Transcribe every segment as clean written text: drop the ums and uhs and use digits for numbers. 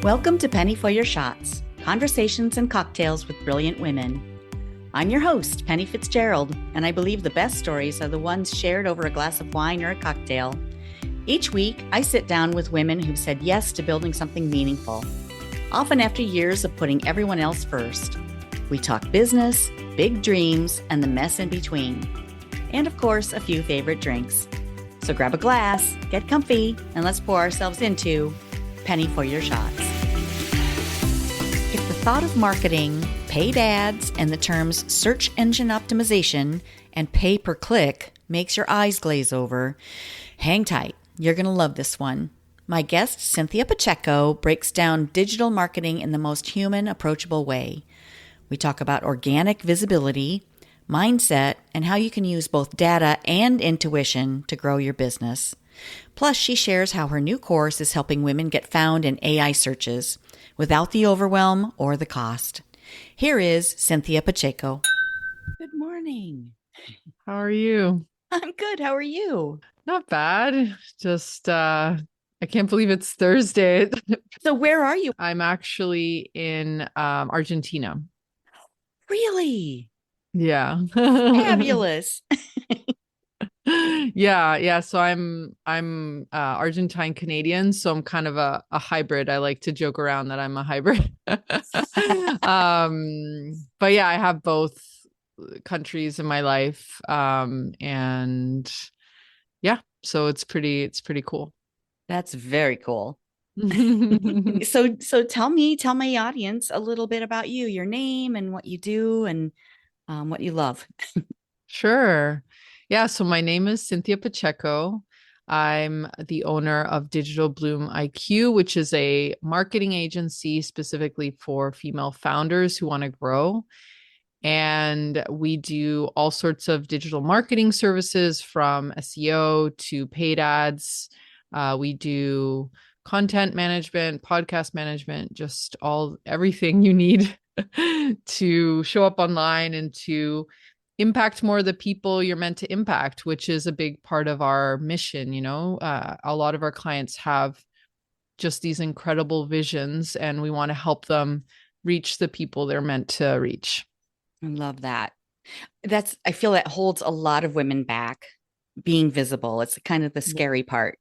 Welcome to Penny for Your Shots, conversations and cocktails with brilliant women. I'm your host, Penny Fitzgerald, and I believe the best stories are the ones shared over a glass of wine or a cocktail. Each week, I sit down with women who've said yes to building something meaningful, often after years of putting everyone else first. We talk business, big dreams, and the mess in between. And of course, a few favorite drinks. So grab a glass, get comfy, and let's pour ourselves into Penny for Your Shots. If the thought of marketing, paid ads, and the terms search engine optimization and pay per click makes your eyes glaze over, hang tight. You're going to love this one. My guest, Cinthia Pacheco, breaks down digital marketing in the most human, approachable way. We talk about organic visibility, mindset, and how you can use both data and intuition to grow your business. Plus, she shares how her new course is helping women get found in AI searches without the overwhelm or the cost. Here is Cinthia Pacheco. Good morning. How are you? I'm good. How are you? Not bad. Just, I can't believe it's Thursday. So where are you? I'm actually in Argentina. Really? Yeah. Fabulous. Yeah. So I'm Argentine Canadian, so I'm kind of a hybrid. I like to joke around that I'm a hybrid. But yeah, I have both countries in my life. And yeah, so it's pretty cool. That's very cool. So tell my audience a little bit about you, your name and what you do and what you love. Sure. Yeah. So my name is Cinthia Pacheco. I'm the owner of Digital Bloom IQ, which is a marketing agency specifically for female founders who want to grow. And we do all sorts of digital marketing services from SEO to paid ads. We do content management, podcast management, just everything you need to show up online and to impact more of the people you're meant to impact, which is a big part of our mission. A lot of our clients have just these incredible visions, and we want to help them reach the people they're meant to reach. I love that. I feel that holds a lot of women back, being visible. It's kind of the scary part.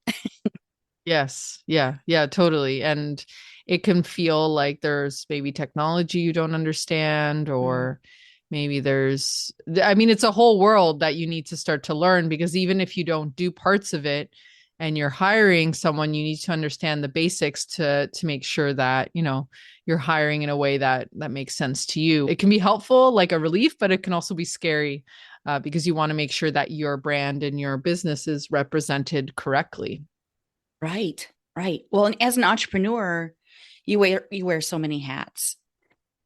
Yes. Yeah, totally. And it can feel like there's maybe technology you don't understand, or maybe it's a whole world that you need to start to learn, because even if you don't do parts of it and you're hiring someone, you need to understand the basics to make sure that, you're hiring in a way that makes sense to you. It can be helpful, like a relief, but it can also be scary because you want to make sure that your brand and your business is represented correctly. Right. Well, and as an entrepreneur, you wear so many hats.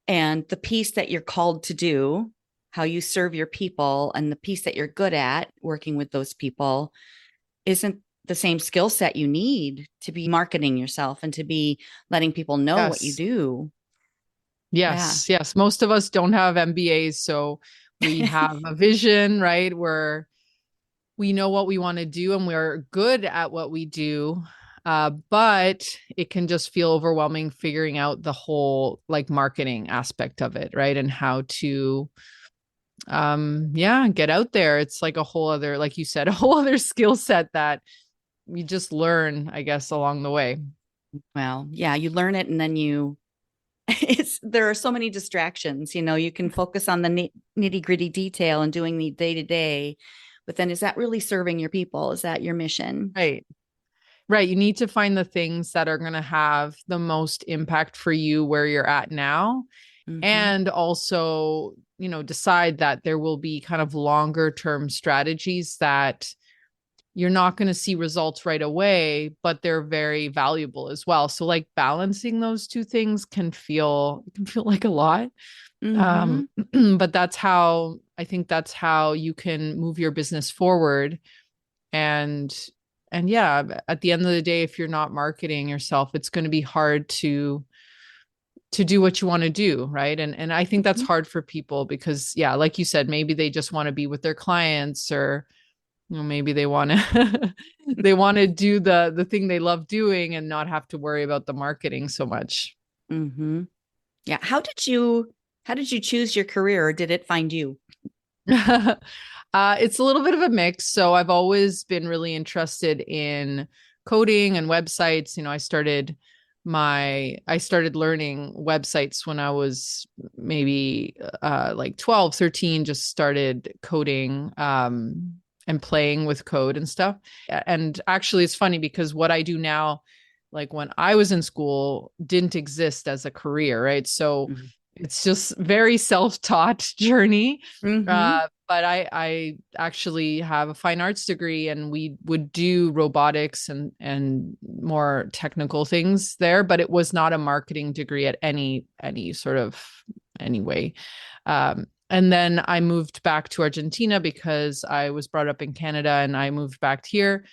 And the piece that you're called to do, how you serve your people, and the piece that you're good at working with those people isn't the same skill set you need to be marketing yourself and to be letting people know what you do. Yes. Most of us don't have MBAs, so we have a vision, right? Where we know what we want to do and we're good at what we do. But it can just feel overwhelming figuring out the whole marketing aspect of it, right? And how to get out there. It's like a whole other, like you said, a whole other skill set that you just learn, I guess, along the way. Well, yeah, you learn it, and then there are so many distractions. You can focus on the nitty gritty detail and doing the day to day, but then is that really serving your people? Is that your mission? Right. You need to find the things that are going to have the most impact for you where you're at now. Mm-hmm. And also, decide that there will be kind of longer term strategies that you're not going to see results right away, but they're very valuable as well. So balancing those two things can feel like a lot. Mm-hmm. But I think that's how you can move your business forward. And yeah, at the end of the day, if you're not marketing yourself, it's going to be hard to do what you want to do. Right. And I think that's hard for people because, yeah, like you said, maybe they just want to be with their clients, or maybe they want to they want to do the thing they love doing and not have to worry about the marketing so much. Mm-hmm. Yeah. How did you choose your career, or did it find you? It's a little bit of a mix. So I've always been really interested in coding and websites. I started learning websites when I was maybe like 12, 13. Just started coding and playing with code and stuff. And actually it's funny because what I do now, like when I was in school, didn't exist as a career, right? So it's just very self-taught journey. Mm-hmm. But I actually have a fine arts degree, and we would do robotics and more technical things there, but it was not a marketing degree at any sort of any way. And then I moved back to Argentina because I was brought up in Canada, and I moved back here.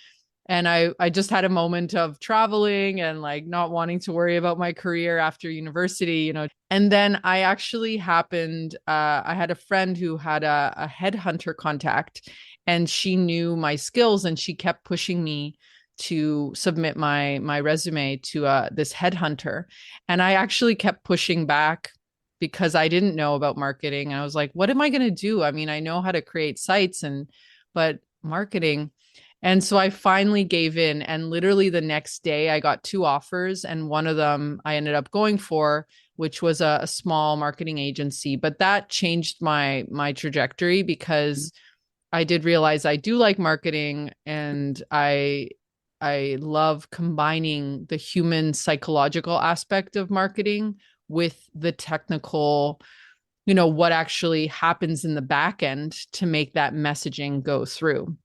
And I just had a moment of traveling and like not wanting to worry about my career after university, And then I actually I had a friend who had a headhunter contact, and she knew my skills, and she kept pushing me to submit my resume to this headhunter. And I actually kept pushing back because I didn't know about marketing. I was like, what am I going to do? I mean, I know how to create sites, but marketing. And so I finally gave in, and literally the next day I got two offers, and one of them I ended up going for, which was a small marketing agency. But that changed my trajectory because I did realize I do like marketing, and I love combining the human psychological aspect of marketing with the technical, what actually happens in the back end to make that messaging go through.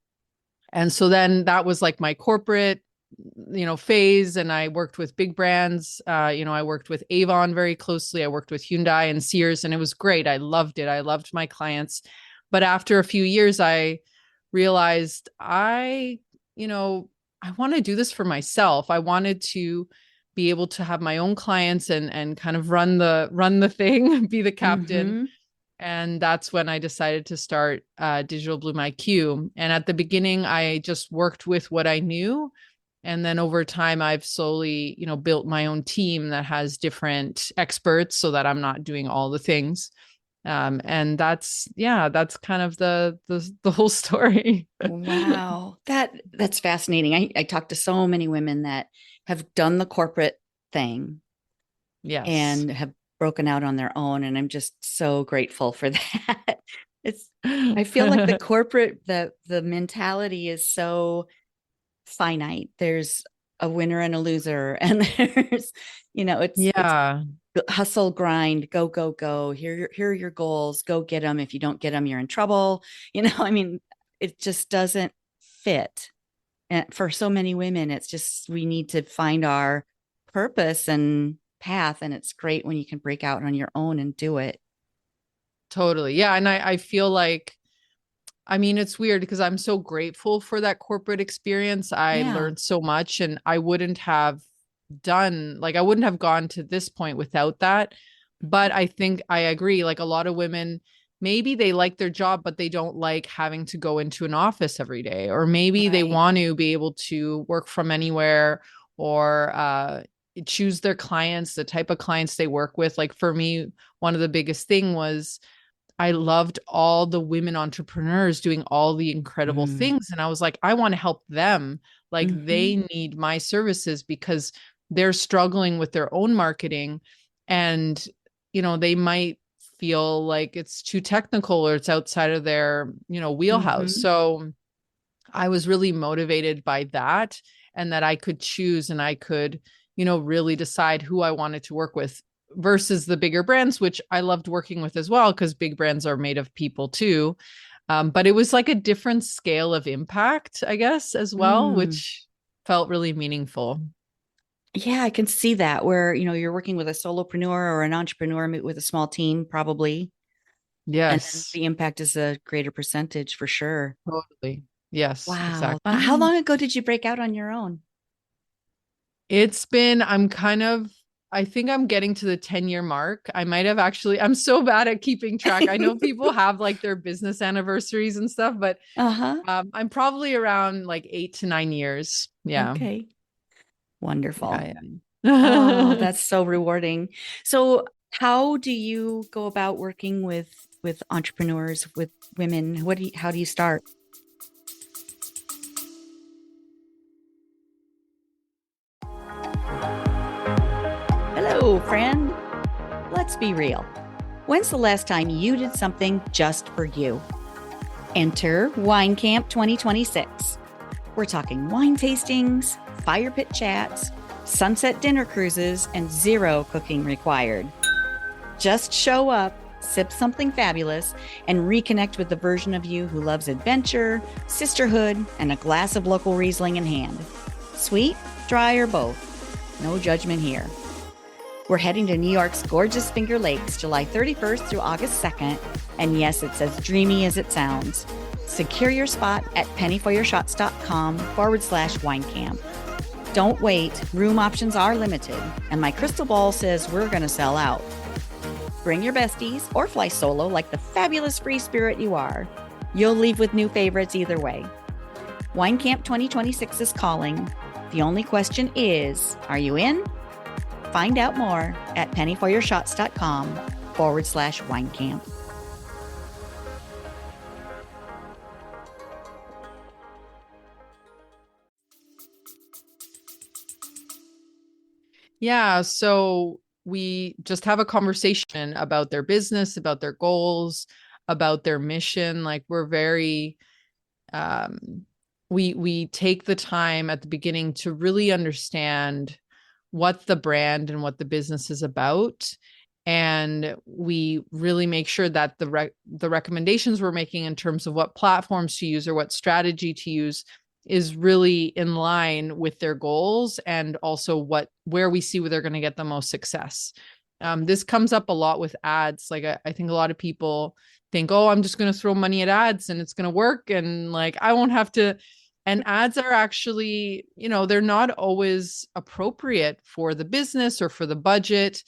And so then that was like my corporate, phase. And I worked with big brands. I worked with Avon very closely. I worked with Hyundai and Sears, and it was great. I loved it. I loved my clients. But after a few years, I realized I want to do this for myself. I wanted to be able to have my own clients and kind of run the thing, be the captain. Mm-hmm. And that's when I decided to start Digital Bloom IQ. And at the beginning, I just worked with what I knew. And then over time, I've slowly, built my own team that has different experts so that I'm not doing all the things. And that's kind of the whole story. Wow. That's fascinating. I talk to so many women that have done the corporate thing Yes. and have broken out on their own. And I'm just so grateful for that. It's I feel like the mentality is so finite. There's a winner and a loser. And there's, it's Yeah, hustle, grind, go, go, go. Here are your goals. Go get them. If you don't get them, you're in trouble. I mean, it just doesn't fit. And for so many women, it's just we need to find our purpose and path. And it's great when you can break out on your own and do it. totally. Yeah. And I feel like, I mean, it's weird because I'm so grateful for that corporate experience. I Yeah. learned so much, and I wouldn't have gone to this point without that. But I think I agree. Like a lot of women, maybe they like their job, but they don't like having to go into an office every day, or maybe they Right. want to be able to work from anywhere, or choose their clients, the type of clients they work with. Like for me, one of the biggest thing was I loved all the women entrepreneurs doing all the incredible Mm. things. And I was like, I want to help them. Like Hmm. they need my services because they're struggling with their own marketing. And, they might feel like it's too technical or it's outside of their, wheelhouse. Hmm. So I was really motivated by that, and that I could choose and I could, really decide who I wanted to work with versus the bigger brands, which I loved working with as well, because big brands are made of people too. But it was like a different scale of impact, I guess, as well, Mm. which felt really meaningful. Yeah, I can see that where, you're working with a solopreneur or an entrepreneur with a small team, probably. And then Yes, the impact is a greater percentage for sure. totally. Yes, Wow. exactly. How long ago did you break out on your own? I'm kind of I think I'm getting to the 10-year mark. I might have actually, I'm so bad at keeping track. I know people have like their business anniversaries and stuff, but Uh-huh. I'm probably around like 8 to 9 years. Yeah. Okay. Wonderful. Yeah. Oh, Yeah. that's so rewarding. So, how do you go about working with entrepreneurs, with women? How do you start? Hello, friend. Let's be real. When's the last time you did something just for you? Enter Wine Camp 2026. We're talking wine tastings, fire pit chats, sunset dinner cruises, and zero cooking required. Just show up, sip something fabulous, and reconnect with the version of you who loves adventure, sisterhood, and a glass of local Riesling in hand. Sweet, dry, or both. No judgment here. We're heading to New York's gorgeous Finger Lakes, July 31st through August 2nd. And yes, it's as dreamy as it sounds. Secure your spot at pennyforyourshots.com/winecamp. Don't wait, room options are limited, and my crystal ball says we're going to sell out. Bring your besties or fly solo like the fabulous free spirit you are. You'll leave with new favorites either way. Wine Camp 2026 is calling. The only question is, are you in? Find out more at pennyforyourshots.com/winecamp. Yeah. So we just have a conversation about their business, about their goals, about their mission. Like we're very, um, we take the time at the beginning to really understand what the brand and what the business is about. And we really make sure that the recommendations we're making in terms of what platforms to use or what strategy to use is really in line with their goals and also where we see where they're going to get the most success. This comes up a lot with ads. Like I think a lot of people think, oh, I'm just going to throw money at ads and it's going to work. And like, I won't have to. And ads are actually, they're not always appropriate for the business or for the budget.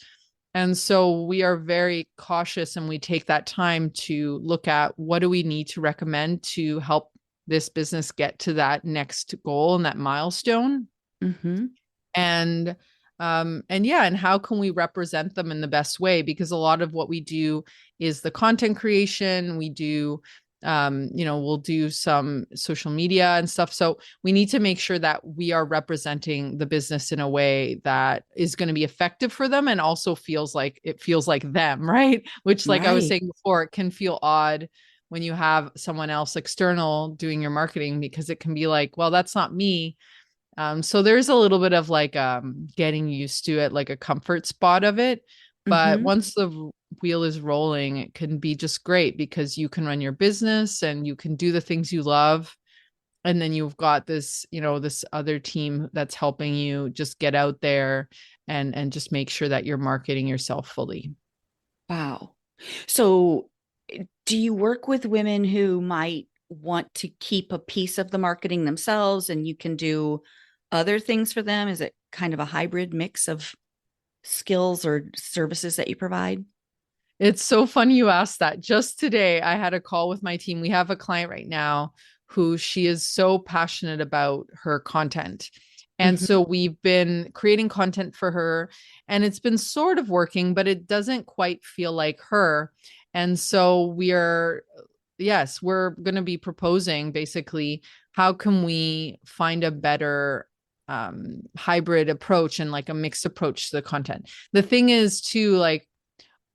And so we are very cautious and we take that time to look at what do we need to recommend to help this business get to that next goal and that milestone. Mm-hmm. And how can we represent them in the best way? Because a lot of what we do is the content creation. We do we'll do some social media and stuff. So we need to make sure that we are representing the business in a way that is going to be effective for them and also feels like them, right? Which, like I was Right. saying before, it can feel odd when you have someone else external doing your marketing because it can be like, well, that's not me. So there's a little bit of like getting used to it, like a comfort spot of it. But Mm-hmm. once the wheel is rolling, it can be just great because you can run your business and you can do the things you love. And then you've got this other team that's helping you just get out there and just make sure that you're marketing yourself fully. Wow. So, do you work with women who might want to keep a piece of the marketing themselves and you can do other things for them? Is it kind of a hybrid mix of skills or services that you provide? It's so funny you asked that. Just today, I had a call with my team. We have a client right now who she is so passionate about her content. And Mm-hmm. so we've been creating content for her, and it's been sort of working, but it doesn't quite feel like her. And so we're going to be proposing basically how can we find a better hybrid approach and like a mixed approach to the content. The thing is, too, like,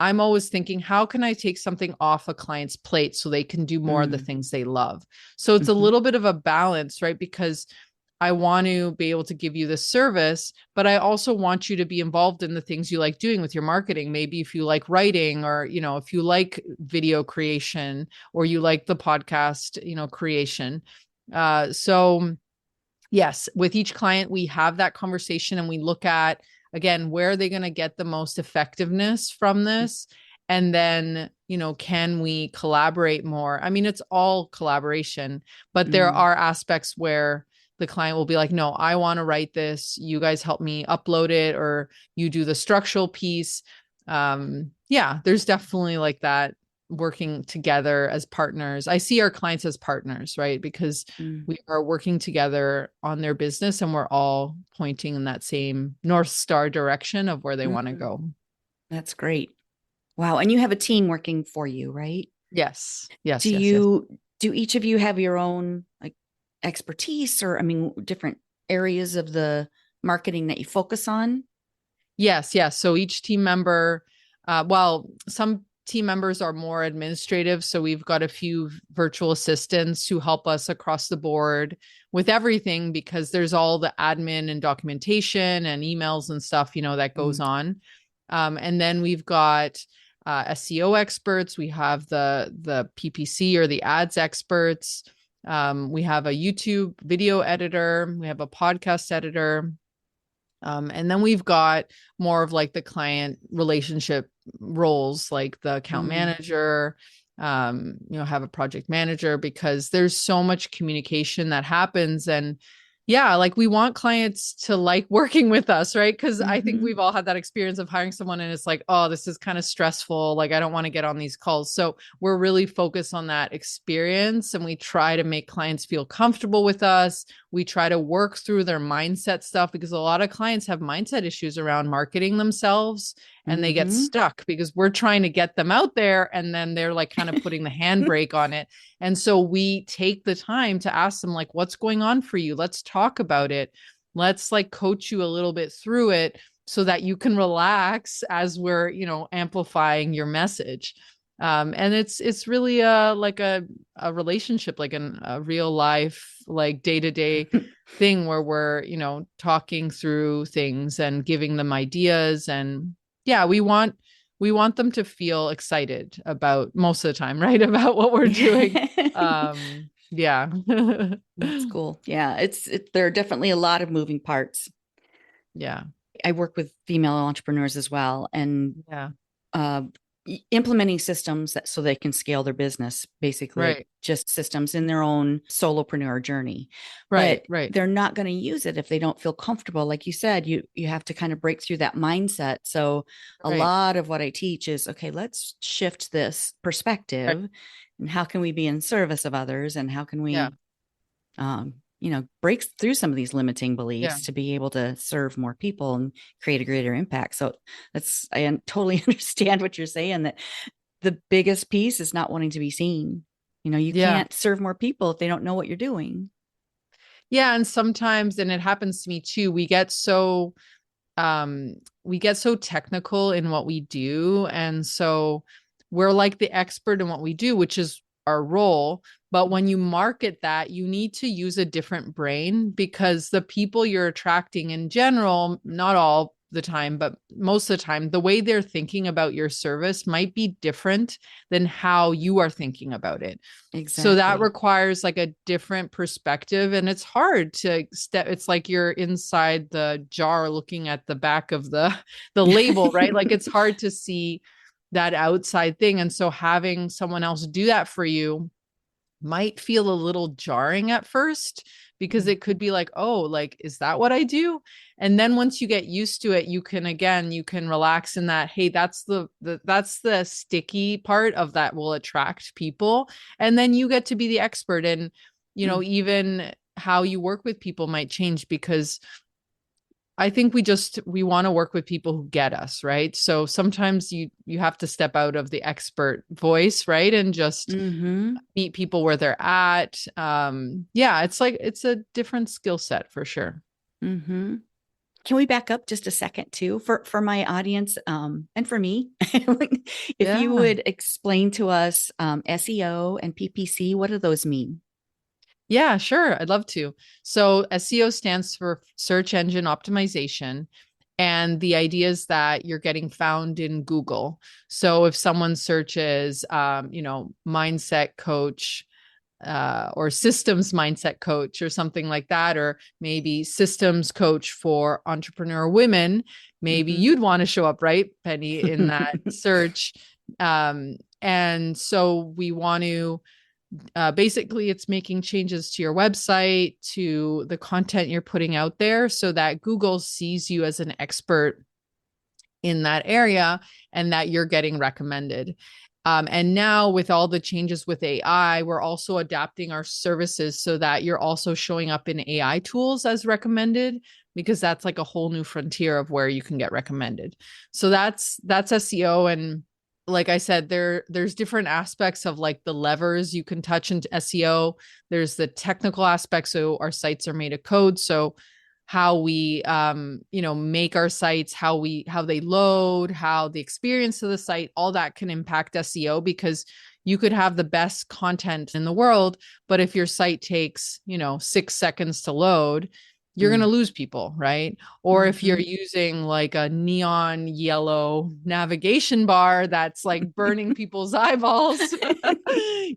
I'm always thinking, how can I take something off a client's plate so they can do more of the things they love? So it's a Mm-hmm. little bit of a balance, right? Because I want to be able to give you this service, but I also want you to be involved in the things you like doing with your marketing. Maybe if you like writing or, if you like video creation or you like the podcast, creation. So yes, with each client, we have that conversation and we look at, again, where are they going to get the most effectiveness from this? And then, can we collaborate more? I mean, it's all collaboration, but there Mm-hmm. are aspects where the client will be like, no, I want to write this. You guys help me upload it, or you do the structural piece. Yeah, there's definitely like that working together as partners. I see our clients as partners, right? Because we are working together on their business and we're all pointing in that same North Star direction of where they want to go. That's great. Wow. And you have a team working for you, right? Yes. Yes. Do each of you have your own like expertise or, I mean, different areas of the marketing that you focus on? Yes. So each team member, some team members are more administrative. So we've got a few virtual assistants who help us across the board with everything, because there's all the admin and documentation and emails and stuff, that goes on. And then we've got SEO experts. We have the PPC or the ads experts. We have a YouTube video editor. We have a podcast editor. And then we've got more of like the client relationship roles, like the account manager, have a project manager, because there's so much communication that happens. And yeah, like we want clients to like working with us, right? Because I think we've all had that experience of hiring someone and it's like, oh, this is kind of stressful. Like, I don't want to get on these calls. So we're really focused on that experience, and we try to make clients feel comfortable with us. We try to work through their mindset stuff, because a lot of clients have mindset issues around marketing themselves, and they get stuck because we're trying to get them out there, and then they're like kind of putting the handbrake on it. And so we take the time to ask them, like, what's going on for you? Let's talk about it. Let's like coach you a little bit through it so that you can relax as we're, amplifying your message. And it's really like a relationship, like a real life, like day-to-day thing where we're, talking through things and giving them ideas. And yeah, we want them to feel excited about, most of the time, right, about what we're doing. Yeah. That's cool. Yeah. There are definitely a lot of moving parts. Yeah. I work with female entrepreneurs as well, and implementing systems so they can scale their business, basically, right. just systems in their own solopreneur journey. Right. But they're not going to use it if they don't feel comfortable. Like you said, you have to kind of break through that mindset. So a lot of what I teach is, okay, let's shift this perspective, and how can we be in service of others, and how can we, break through some of these limiting beliefs to be able to serve more people and create a greater impact. So I totally understand what you're saying, that the biggest piece is not wanting to be seen. You can't serve more people if they don't know what you're doing. Yeah. And sometimes, and it happens to me too, we get so technical in what we do. And so we're like the expert in what we do, which is our role. But when you market that, you need to use a different brain, because the people you're attracting in general, not all the time, but most of the time, the way they're thinking about your service might be different than how you are thinking about it. Exactly. So that requires like a different perspective, and it's hard to it's like you're inside the jar looking at the back of the label, right? Like it's hard to see that outside thing. And so having someone else do that for you might feel a little jarring at first, because it could be like, oh, like, is that what I do? And then once you get used to it, you can relax in that, hey, that's the sticky part of that will attract people. And then you get to be the expert. And, even how you work with people might change, because I think we want to work with people who get us, right? So sometimes you have to step out of the expert voice, right? And just meet people where they're at. It's a different skill set for sure. Can we back up just a second too, for my audience, and for me? If you would explain to us SEO and PPC, what do those mean? Yeah, sure. I'd love to. So SEO stands for search engine optimization. And the idea is that you're getting found in Google. So if someone searches, mindset coach, or systems mindset coach or something like that, or maybe systems coach for entrepreneur women, maybe you'd want to show up, right, Penny, in that search. And so we want to Basically, it's making changes to your website, to the content you're putting out there, so that Google sees you as an expert in that area and that you're getting recommended. And now with all the changes with AI, we're also adapting our services so that you're also showing up in AI tools as recommended, because that's like a whole new frontier of where you can get recommended. So that's SEO. And like I said, there's different aspects of like the levers you can touch into SEO. There's the technical aspects. So our sites are made of code. So how we make our sites, how they load, how the experience of the site, all that can impact SEO, because you could have the best content in the world, but if your site takes 6 seconds to load, you're going to lose people, right? Or if you're using like a neon yellow navigation bar that's like burning people's eyeballs,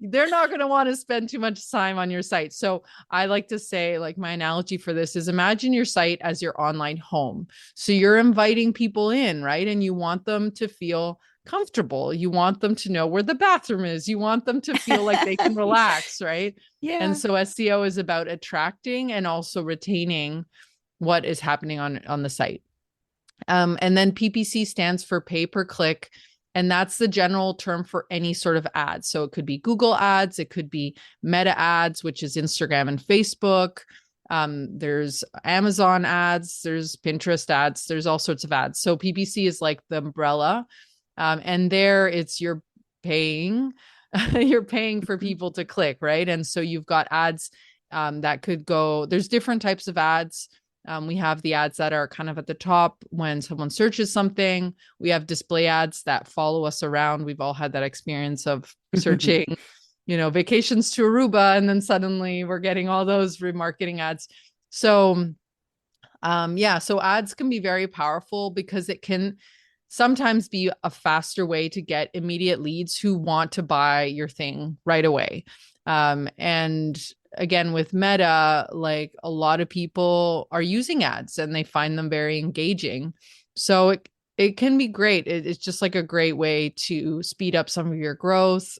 they're not going to want to spend too much time on your site. So I like to say, like, my analogy for this is, imagine your site as your online home. So you're inviting people in, right? And you want them to feel comfortable. You want them to know where the bathroom is. You want them to feel like they can relax, right? Yeah. And so SEO is about attracting and also retaining what is happening on the site. And then PPC stands for pay per click. And that's the general term for any sort of ads. So it could be Google ads, it could be Meta ads, which is Instagram and Facebook. There's Amazon ads, there's Pinterest ads, there's all sorts of ads. So PPC is like the umbrella. And there it's you're paying for people to click, right? And so you've got ads that could go, there's different types of ads. We have the ads that are kind of at the top when someone searches something. We have display ads that follow us around. We've all had that experience of searching, vacations to Aruba, and then suddenly we're getting all those remarketing ads. So, so ads can be very powerful because it can sometimes be a faster way to get immediate leads who want to buy your thing right away. And again, with Meta, like, a lot of people are using ads and they find them very engaging. So it can be great. It's just like a great way to speed up some of your growth.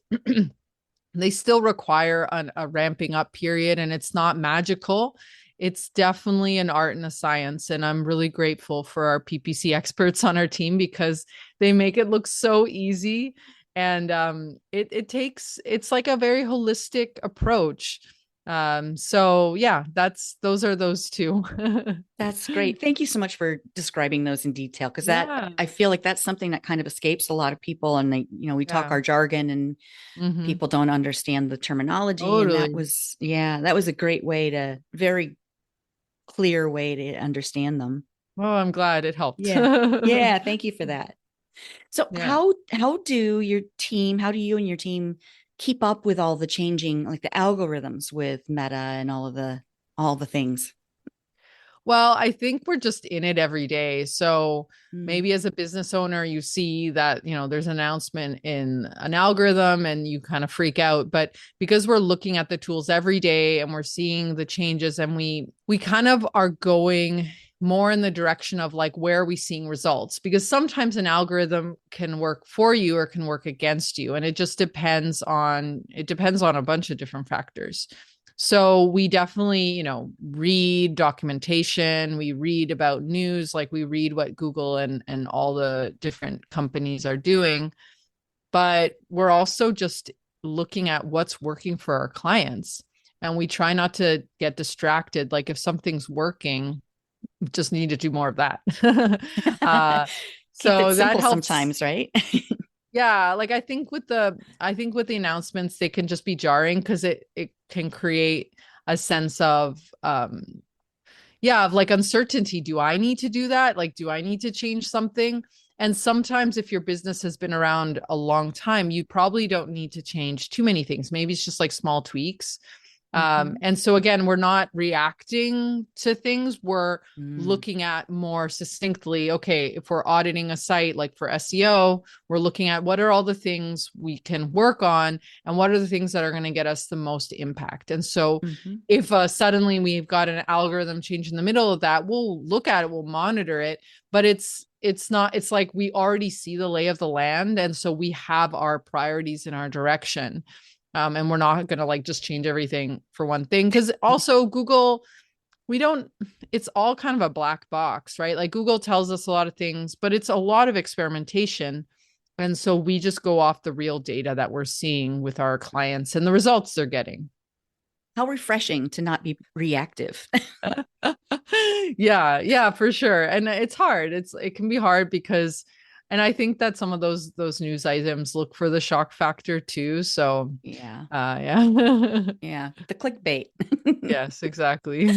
They still require a ramping up period, and it's not magical. It's definitely an art and a science. And I'm really grateful for our PPC experts on our team, because they make it look so easy. And it's like a very holistic approach. So yeah, those are those two. That's great. Thank you so much for describing those in detail, because Yeah. I feel like that's something that kind of escapes a lot of people, and they, we talk our jargon and people don't understand the terminology. Totally. And that was a great way very clear way to understand them. Oh, I'm glad it helped. Yeah. Thank you for that. So Yeah. how do you and your team keep up with all the changing, like the algorithms with Meta and all the things? Well, I think we're just in it every day. So maybe as a business owner, you see that, there's an announcement in an algorithm and you kind of freak out. But because we're looking at the tools every day and we're seeing the changes, and we kind of are going more in the direction of like, where are we seeing results? Because sometimes an algorithm can work for you or can work against you. And it just depends on a bunch of different factors. So we definitely, read documentation, we read about news, like we read what Google and all the different companies are doing, but we're also just looking at what's working for our clients. And we try not to get distracted. Like, if something's working, we just need to do more of that. So that helps sometimes, right? Yeah, like I think with the announcements, they can just be jarring, because it can create a sense of of like uncertainty. Do I need to do that? Like, do I need to change something? And sometimes if your business has been around a long time, you probably don't need to change too many things. Maybe it's just like small tweaks. And so again, we're not reacting to things. We're looking at more succinctly, okay, if we're auditing a site, like for SEO, we're looking at what are all the things we can work on and what are the things that are going to get us the most impact. And so if suddenly we've got an algorithm change in the middle of that, we'll look at it, we'll monitor it, but it's like we already see the lay of the land. And so we have our priorities in our direction. And we're not going to like just change everything for one thing. Cause also Google, we don't, it's all kind of a black box, right? Like Google tells us a lot of things, but it's a lot of experimentation. And so we just go off the real data that we're seeing with our clients and the results they're getting. How refreshing to not be reactive. Yeah, for sure. And it's hard. It can be hard because, and I think that some of those news items look for the shock factor too. So Yeah. yeah. Yeah. The clickbait. Yes, exactly.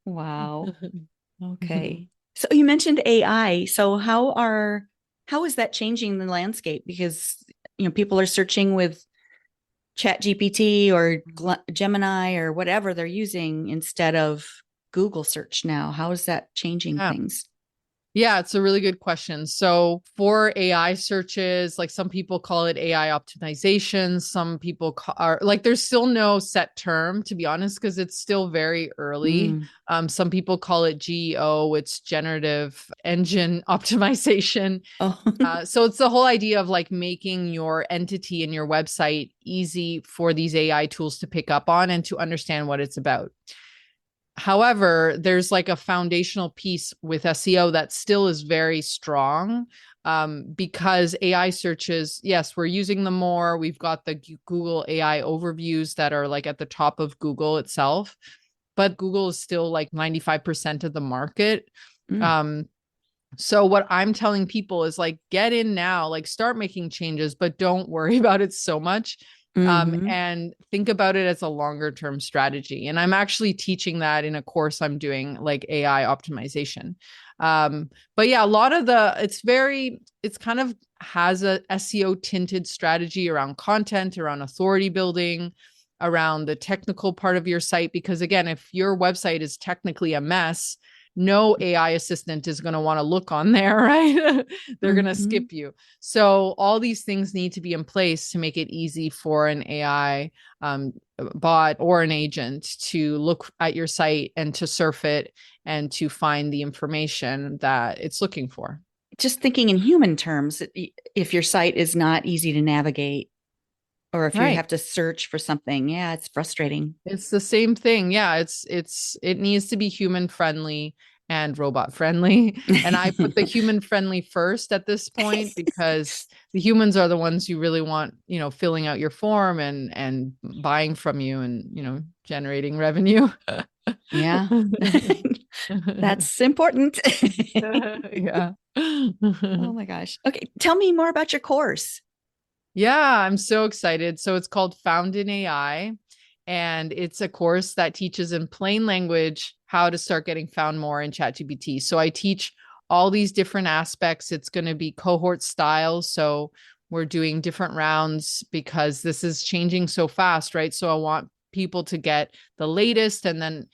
Wow. Okay. So you mentioned AI. So how is that changing the landscape? Because people are searching with ChatGPT or Gemini or whatever they're using instead of Google search now. How is that changing Yeah. things? Yeah, it's a really good question. So for AI searches, like some people call it AI optimization, some people are like, there's still no set term, to be honest, because it's still very early. Some people call it GEO, it's generative engine optimization. Oh. So it's the whole idea of like making your entity and your website easy for these AI tools to pick up on and to understand what it's about. However, there's like a foundational piece with SEO that still is very strong, because AI searches, yes, we're using them more. We've got the Google AI overviews that are like at the top of Google itself, but Google is still like 95% of the market. So what I'm telling people is like, get in now, like start making changes, but don't worry about it so much. And think about it as a longer term strategy. And I'm actually teaching that in a course I'm doing, like AI optimization. But yeah, a lot of it's kind of has a SEO tinted strategy around content, around authority building, around the technical part of your site. Because again, if your website is technically a mess, no AI assistant is going to want to look on there, right? They're going to skip you. So all these things need to be in place to make it easy for an AI bot or an agent to look at your site and to surf it and to find the information that it's looking for. Just thinking in human terms, if your site is not easy to navigate, or if you have to search for something, yeah, it's frustrating. It's the same thing. Yeah, it needs to be human friendly and robot friendly. And I put the human friendly first at this point because the humans are the ones you really want, filling out your form and buying from you and, generating revenue. Yeah. That's important. Yeah. Oh my gosh. Okay. Tell me more about your course. Yeah, I'm so excited. So it's called Found in AI, and it's a course that teaches in plain language how to start getting found more in ChatGPT. So I teach all these different aspects. It's going to be cohort style. So we're doing different rounds because this is changing so fast, right? So I want people to get the latest and then,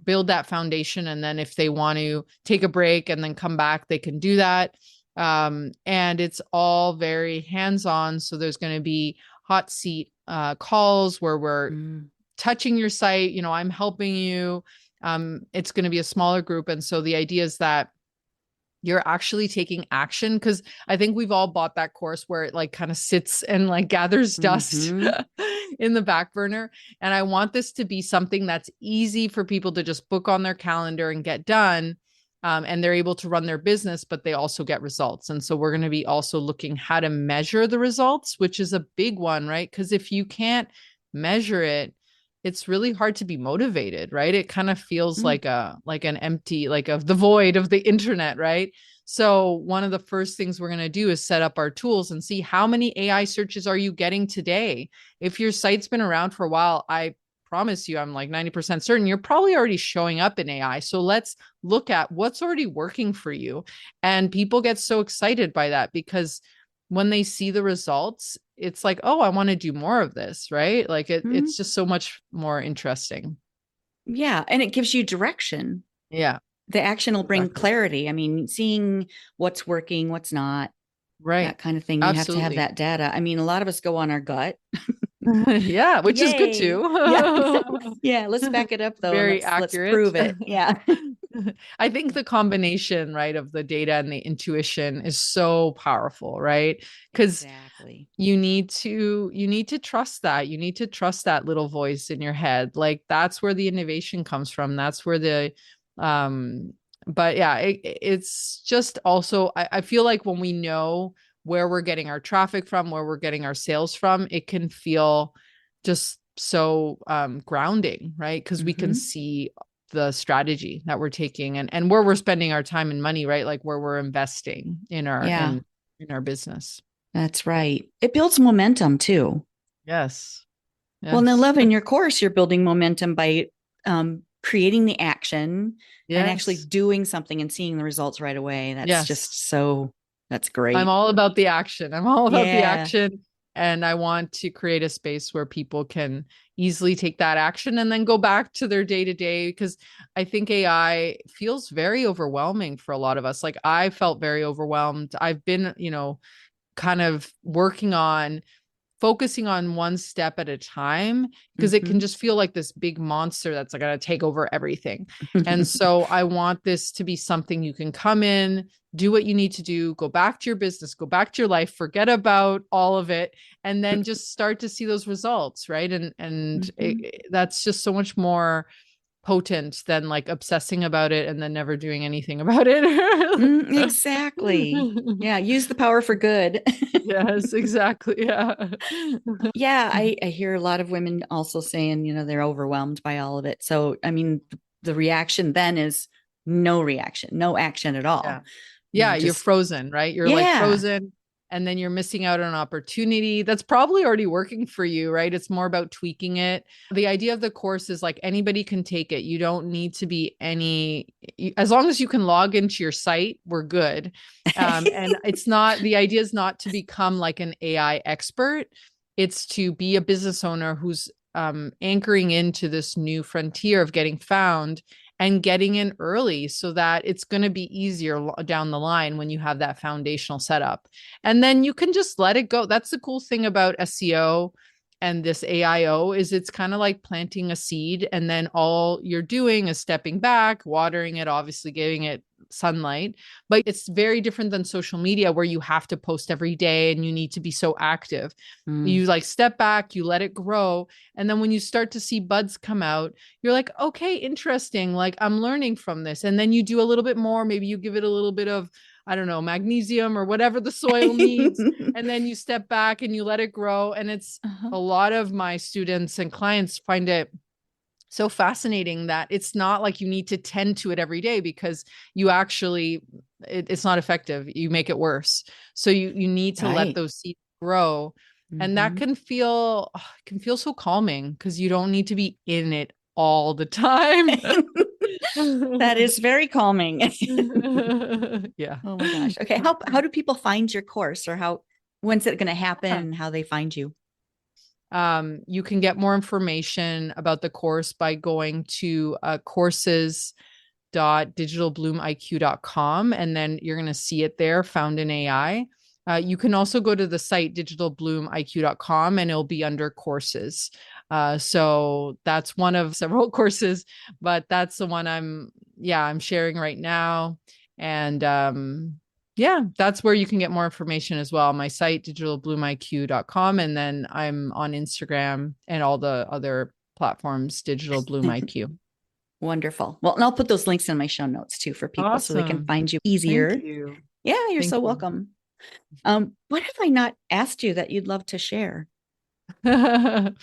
build that foundation. And then if they want to take a break and then come back, they can do that. And it's all very hands-on. So there's going to be hot seat calls where we're touching your site. I'm helping you. It's going to be a smaller group. And so the idea is that you're actually taking action, because I think we've all bought that course where it like kind of sits and like gathers dust in the back burner. And I want this to be something that's easy for people to just book on their calendar and get done. And they're able to run their business, but they also get results. And so we're going to be also looking how to measure the results, which is a big one, right? Because if you can't measure it, it's really hard to be motivated, right? It kind of feels like an empty, like of the void of the internet, right? So one of the first things we're going to do is set up our tools and see how many AI searches are you getting today. If your site's been around for a while, I promise you, I'm like 90% certain you're probably already showing up in AI. So let's look at what's already working for you. And people get so excited by that because when they see the results, it's like, oh, I want to do more of this, right? Like it's just so much more interesting. Yeah. And it gives you direction. Yeah. The action will bring clarity. I mean, seeing what's working, what's not, right? That kind of thing. You have to have that data. I mean, a lot of us go on our gut. Yeah, which is good too. Yeah. Yeah. Let's back it up though. Very Let's accurate. prove it. Yeah. I think the combination, right, of the data and the intuition is so powerful, right? Because Exactly. you need to trust that. You need to trust that little voice in your head. Like that's where the innovation comes from. That's where the um but yeah, it's just also I feel like when we know where we're getting our traffic from, where we're getting our sales from, it can feel just so grounding, right? Because we can Mm-hmm. see the strategy that we're taking and where we're spending our time and money, right? Like where we're investing in our Yeah, in our business. that's right. It builds momentum too. Yes. Well, now, Yes. love, in your course, you're building momentum by creating the action and actually Yes. doing something and seeing the results right away. That's Yes. just so, that's I'm great. all about the action. I'm all about the Yeah. action. And I want to create a space where people can easily take that action and then go back to their day to day. Because I think AI feels very overwhelming for a lot of us. Like I felt very overwhelmed. I've been, kind of working on focusing on one step at a time because it can Mm-hmm. just feel like this big monster that's going to take over everything. And so I want this to be something you can come in, do what you need to do, go back to your business, go back to your life, forget about all of it, and then just start to see those results, right? Mm-hmm. That's just so much more potent than like obsessing about it and then never doing anything about it. Exactly. Yeah. Use the power for good. Yes, exactly. Yeah. Yeah. I hear a lot of women also saying, they're overwhelmed by all of it. So, I mean, the reaction then is no reaction, no action at Yeah. all. Yeah, you're Just, frozen, right? You're like yeah. frozen and then you're missing out on an opportunity that's probably already working for you, right? It's more about tweaking it. The idea of the course is like anybody can take it. You don't need to be as long as you can log into your site, we're good. And it's not, the idea is not to become like an AI expert. It's to be a business owner who's anchoring into this new frontier of getting found and getting in early so that it's going to be easier down the line when you have that foundational setup. And then you can just let it go. That's the cool thing about SEO and this AIO is it's kind of like planting a seed and then all you're doing is stepping back, watering it, obviously giving it sunlight, but it's very different than social media where you have to post every day and you need to be so active. Mm. You like step back, you let it grow, and then when you start to see buds come out, you're like, okay, interesting. Like I'm learning from this. And then you do a little bit more. Maybe you give it a little bit of, I don't know, magnesium or whatever the soil needs. And then you step back and you let it grow. And it's Uh-huh. a lot of my students and clients find it so fascinating that it's not like you need to tend to it every day because you actually, it's not effective. You make it worse. So you need to let Right. those seeds grow. And that Hmm. can feel so calming because you don't need to be in it all the time. That is very calming. Yeah. Oh my gosh. Okay. How do people find your course, or when's it going to happen Yeah. and how they find you? You can get more information about the course by going to courses.digitalbloomiq.com, and then you're going to see it there, found in AI. You can also go to the site digitalbloomiq.com and it'll be under courses. So that's one of several courses, but that's the one I'm sharing right now. And yeah, that's where you can get more information as well. My site, digitalbloomiq.com. And then I'm on Instagram and all the other platforms, Digital Bloom IQ. Wonderful. Well, and I'll put those links in my show notes too for people so they can Awesome. find you Thank easier. you. Yeah, you're Thank so you. welcome. What have I not asked you that you'd love to share? Let's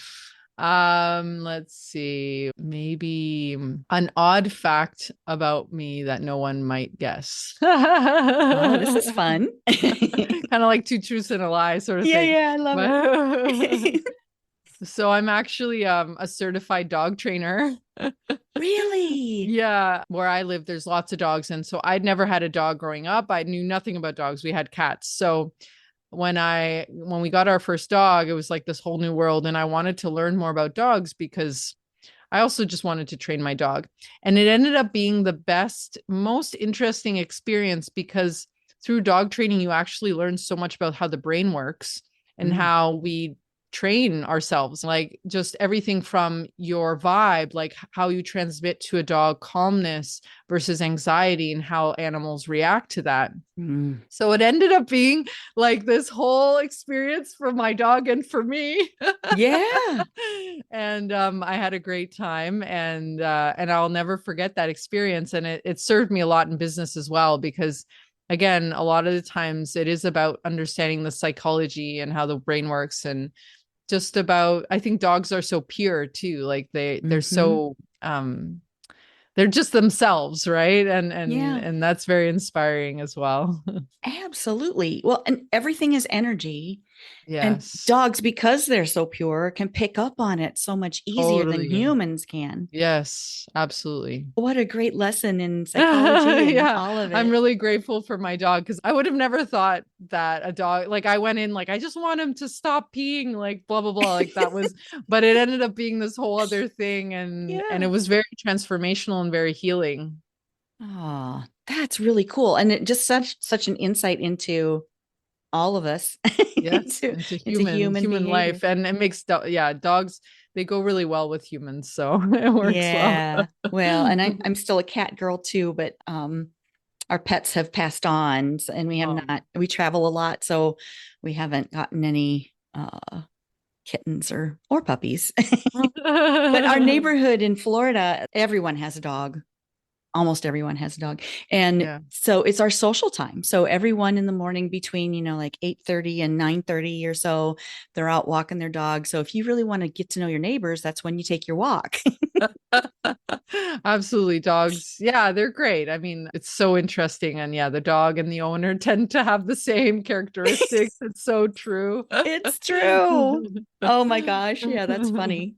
see. Maybe an odd fact about me that no one might guess. Oh, this is Kind fun. of like two truths and a lie sort of Yeah, thing. yeah, I love But it. so I'm actually a certified dog trainer. Really? Yeah, where I live, there's lots of dogs. And so I'd never had a dog growing up. I knew nothing about dogs. We had cats. So when we got our first dog, it was like this whole new world. And I wanted to learn more about dogs because I also just wanted to train my dog. And it ended up being the best, most interesting experience because through dog training, you actually learn so much about how the brain works and Mm, how we train ourselves, like just everything from your vibe, like how you transmit to a dog calmness versus anxiety, and how animals react to that. Mm. So it ended up being like this whole experience for my dog and for me. Yeah. And I had a great time, and I'll never forget that experience. And it served me a lot in business as well, because again, a lot of the times it is about understanding the psychology and how the brain works, and just about, I think dogs are so pure too. Like they're Mm-hmm. so they're just themselves, right? Yeah. And that's very inspiring as well. Absolutely. Well, and everything is energy. And Yes, dogs, because they're so pure, can pick up on it so much easier than totally. humans can. Yes, absolutely. What a great lesson in psychology and Yeah, all of I'm it. really grateful for my dog, because I would have never thought that a dog, like I went in like I just want him to stop peeing, like blah blah blah, like that was, but it ended up being this whole other thing, and Yeah. it was very transformational and very healing. Oh, that's really cool. And it just such an insight into all of us, Yes, into into human human behavior. life, and it makes yeah, dogs, they go really well with humans, so it works well. Yeah. Well, and I'm still a cat girl too, but our pets have passed on and we have Oh. not, we travel a lot, so we haven't gotten any kittens or puppies. But our neighborhood in Florida, everyone has a dog. Almost everyone has a dog. And Yeah. so it's our social time. So everyone in the morning between, like 8:30 and 9:30 or so, they're out walking their dog. So if you really want to get to know your neighbors, that's when you take your walk. Absolutely. Dogs. Yeah, they're great. I mean, it's so interesting. And yeah, the dog and the owner tend to have the same characteristics. It's so true. It's true. Oh my gosh. Yeah, that's funny.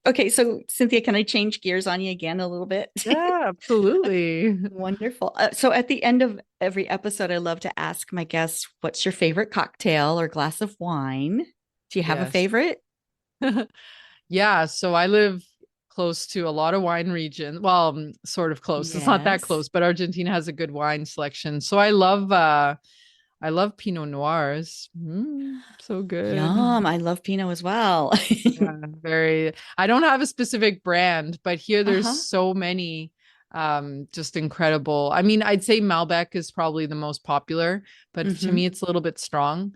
Okay, so Cynthia, can I change gears on you again a little bit? Yeah, absolutely. Wonderful. So at the end of every episode, I love to ask my guests, what's your favorite cocktail or glass of wine? Do you have a Yes. favorite? Yeah, so I live close to a lot of wine region. Well, sort of close. It's not that Yes. close, but Argentina has a good wine selection. So I love Pinot Noirs. So good. Yum. I love Pinot as well. Yeah, very. I don't have a specific brand, but here there's Uh-huh. so many just incredible. I mean, I'd say Malbec is probably the most popular, but to Mm-hmm. me it's a little bit strong.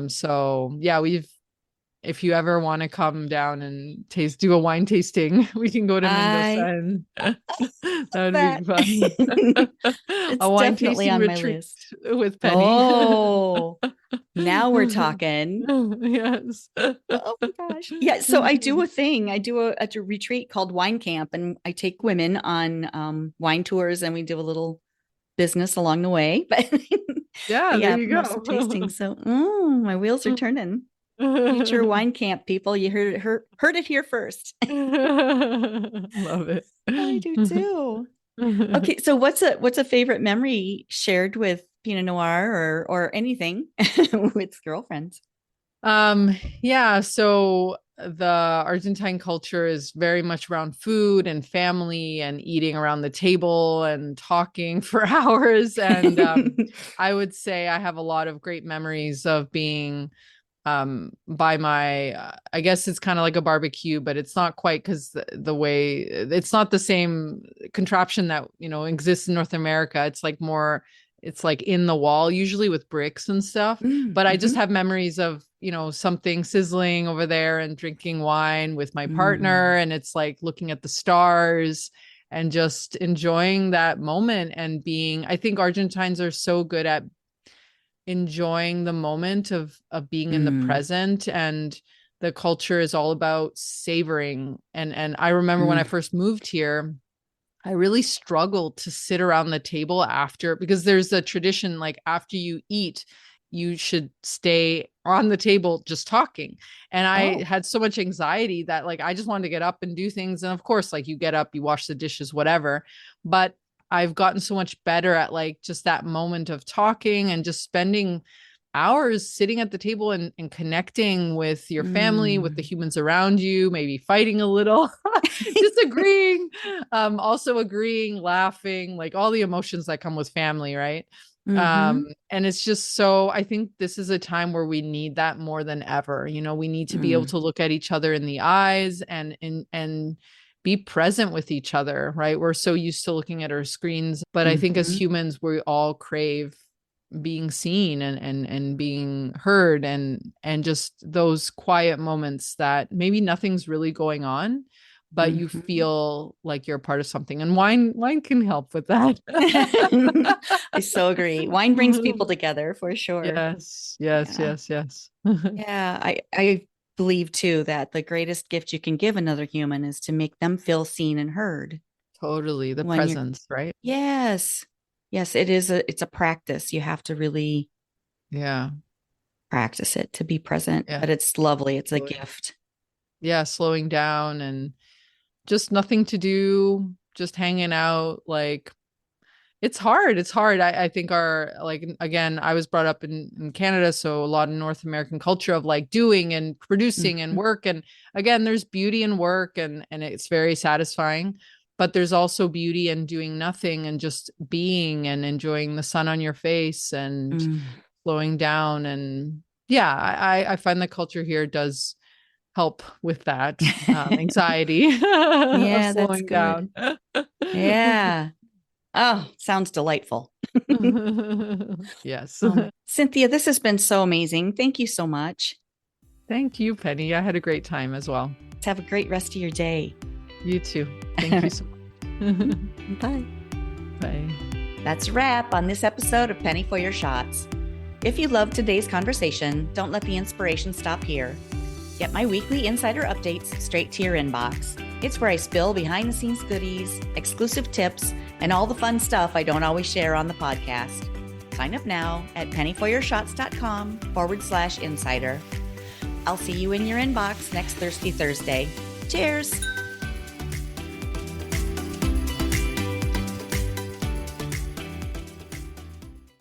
So yeah, we've, if you ever want to come down and do a wine tasting, we can go to Mendoza, I and that love would be that. fun. It's A wine definitely tasting on my retreat list. with Penny. Oh, now we're talking. Yes. Oh my gosh. Yeah. So I do a thing. I do a retreat called Wine Camp, and I take women on wine tours, and we do a little business along the way. But Yeah, there yeah, you mostly tasting. go. So my wheels are turning. Future wine camp people, you heard it here first. Love it. I do too. Okay, so what's a favorite memory shared with Pinot Noir or anything with girlfriends? Yeah, so the Argentine culture is very much around food and family and eating around the table and talking for hours. And I would say I have a lot of great memories of being by my I guess it's kind of like a barbecue, but it's not quite, because the way, it's not the same contraption that exists in North America. It's like more, it's like in the wall usually with bricks and stuff. But I just Mm-hmm. have memories of something sizzling over there and drinking wine with my partner, Mm. and it's like looking at the stars and just enjoying that moment. And being, I think Argentines are so good at enjoying the moment of being in the Mm. present, and the culture is all about savoring. And I remember when I Mm. first moved here, I really struggled to sit around the table after, because there's a tradition, like after you eat you should stay on the table just talking. And I Oh. had so much anxiety that like I just wanted to get up and do things. And of course, like you get up, you wash the dishes, whatever. But I've gotten so much better at like just that moment of talking and just spending hours sitting at the table and connecting with your family, with the Mm. humans around you, maybe fighting a little, disagreeing, also agreeing, laughing, like all the emotions that come with family, right? Mm-hmm. And it's just so, I think this is a time where we need that more than ever. We need to be able Mm. to look at each other in the eyes and be present with each other, right? We're so used to looking at our screens, but I think as Mm-hmm. humans, we all crave being seen and being heard and just those quiet moments that maybe nothing's really going on, but you Mm-hmm. feel like you're a part of something. And wine can help with that. I so agree. Wine brings people together for sure. Yes, yes, Yeah. yes, yes. Yeah. I believe too that the greatest gift you can give another human is to make them feel seen and heard Totally. The when you're, presence, right? yes. Yes, it's a practice. You have to really Yeah. practice it to be present, Yeah. but it's lovely. It's a Totally. gift. Yeah. Slowing down and just nothing to do, just hanging out. Like it's hard. It's hard. I think our, like, again, I was brought up in Canada. So a lot of North American culture of like doing and producing and Mhm. work. And again, there's beauty in work and it's very satisfying. But there's also beauty in doing nothing and just being and enjoying the sun on your face and Mm. slowing down. And yeah, I find the culture here does help with that anxiety of Yeah, that's slowing good. down. Yeah. Oh, sounds delightful. Yes. Oh my, Cynthia, this has been so amazing. Thank you so much. Thank you, Penny. I had a great time as well. Let's have a great rest of your day. You too. Thank you so much. Bye. Bye. That's a wrap on this episode of Penny for Your Shots. If you loved today's conversation, don't let the inspiration stop here. Get my weekly insider updates straight to your inbox. It's where I spill behind the scenes goodies, exclusive tips, and all the fun stuff I don't always share on the podcast. Sign up now at pennyforyourshots.com/insider. I'll see you in your inbox next Thirsty Thursday. Cheers!